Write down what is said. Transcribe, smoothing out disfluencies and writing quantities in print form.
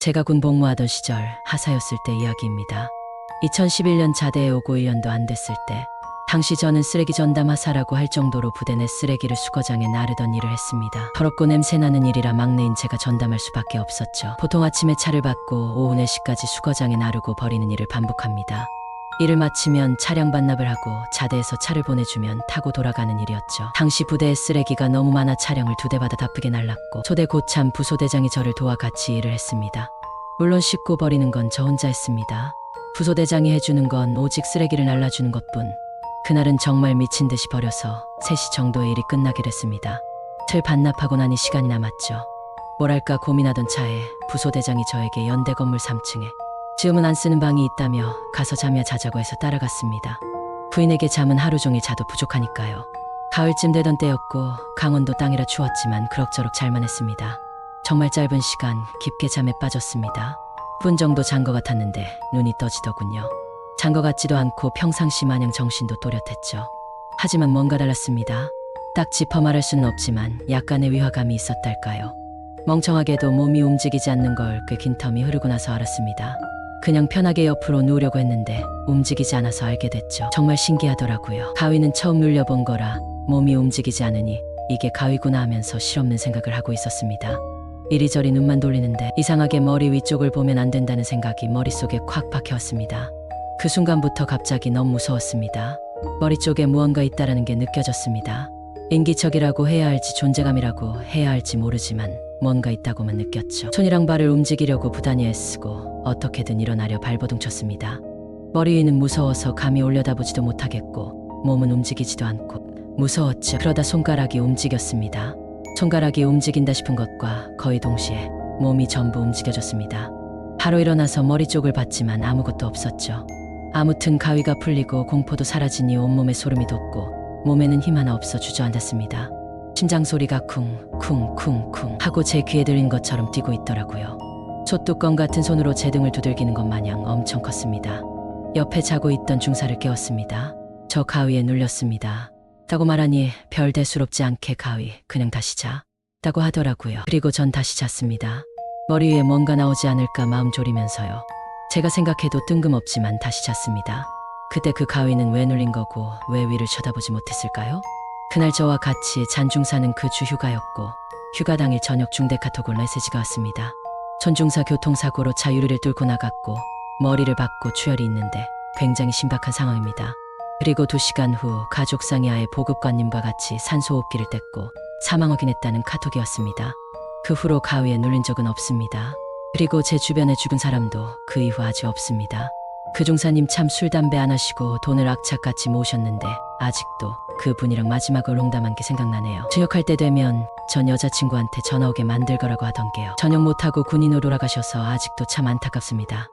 제가 군 복무하던 시절 하사였을 때 이야기입니다. 2011년 자대에 오고 1년도 안 됐을 때 당시 저는 쓰레기 전담 하사라고 할 정도로 부대 내 쓰레기를 수거장에 나르던 일을 했습니다. 더럽고 냄새나는 일이라 막내인 제가 전담할 수밖에 없었죠. 보통 아침에 차를 받고 오후 4시까지 수거장에 나르고 버리는 일을 반복합니다. 일을 마치면 차량 반납을 하고 자대에서 차를 보내주면 타고 돌아가는 일이었죠. 당시 부대에 쓰레기가 너무 많아 차량을 2대 받아 바쁘게 날랐고 소대 고참 부소대장이 저를 도와 같이 일을 했습니다. 물론 씻고 버리는 건 저 혼자 했습니다. 부소대장이 해주는 건 오직 쓰레기를 날라주는 것뿐. 그날은 정말 미친 듯이 버려서 3시 정도에 일이 끝나게 됐습니다. 틀 반납하고 나니 시간이 남았죠. 뭘 할까 고민하던 차에 부소대장이 저에게 연대 건물 3층에 지금은 안 쓰는 방이 있다며 가서 잠이야 자자고 해서 따라갔습니다. 부인에게 잠은 하루 종일 자도 부족하니까요. 가을쯤 되던 때였고 강원도 땅이라 추웠지만 그럭저럭 잘만 했습니다. 정말 짧은 시간 깊게 잠에 빠졌습니다. 분 정도 잔 것 같았는데 눈이 떠지더군요. 잔 것 같지도 않고 평상시 마냥 정신도 또렷했죠. 하지만 뭔가 달랐습니다. 딱 짚어 말할 수는 없지만 약간의 위화감이 있었달까요. 멍청하게도 몸이 움직이지 않는 걸 꽤 긴 텀이 흐르고 나서 알았습니다. 그냥 편하게 옆으로 누우려고 했는데 움직이지 않아서 알게 됐죠. 정말 신기하더라고요. 가위는 처음 눌려본 거라 몸이 움직이지 않으니 이게 가위구나 하면서 실없는 생각을 하고 있었습니다. 이리저리 눈만 돌리는데 이상하게 머리 위쪽을 보면 안 된다는 생각이 머릿속에 콱 박혀왔습니다. 그 순간부터 갑자기 너무 무서웠습니다. 머리 쪽에 무언가 있다라는 게 느껴졌습니다. 인기척이라고 해야 할지 존재감이라고 해야 할지 모르지만 뭔가 있다고만 느꼈죠. 손이랑 발을 움직이려고 부단히 애쓰고 어떻게든 일어나려 발버둥 쳤습니다. 머리 위는 무서워서 감히 올려다보지도 못하겠고 몸은 움직이지도 않고 무서웠죠. 그러다 손가락이 움직였습니다. 손가락이 움직인다 싶은 것과 거의 동시에 몸이 전부 움직여졌습니다. 바로 일어나서 머리 쪽을 봤지만 아무것도 없었죠. 아무튼 가위가 풀리고 공포도 사라지니 온몸에 소름이 돋고 몸에는 힘 하나 없어 주저앉았습니다. 심장 소리가 쿵쿵쿵쿵 하고 제 귀에 들린 것처럼 뛰고 있더라고요. 솥뚜껑 같은 손으로 제 등을 두들기는 것 마냥 엄청 컸습니다. 옆에 자고 있던 중사를 깨웠습니다. 저 가위에 눌렸습니다. 다고 말하니 별 대수롭지 않게 가위 그냥 다시 자 다고 하더라고요. 그리고 전 다시 잤습니다. 머리 위에 뭔가 나오지 않을까 마음 졸이면서요. 제가 생각해도 뜬금없지만 다시 잤습니다. 그때 그 가위는 왜 눌린 거고 왜 위를 쳐다보지 못했을까요? 그날 저와 같이 잔 중사는 그 주 휴가였고 휴가 당일 저녁 중대 카톡으로 메시지가 왔습니다. 전중사 교통사고로 차 유리를 뚫고 나갔고 머리를 박고 추열이 있는데 굉장히 심각한 상황입니다. 그리고 2시간 후 가족상의 아예 보급관님과 같이 산소호흡기를 뗐고 사망 확인했다는 카톡이 왔습니다. 그 후로 가위에 눌린 적은 없습니다. 그리고 제 주변에 죽은 사람도 그 이후 아직 없습니다. 그 중사님 참 술 담배 안 하시고 돈을 악착같이 모으셨는데 아직도 그분이랑 마지막을 농담한 게 생각나네요. 저녁할 때 되면 전 여자친구한테 전화 오게 만들 거라고 하던 게요. 저녁 못하고 군인으로 돌아가셔서 아직도 참 안타깝습니다.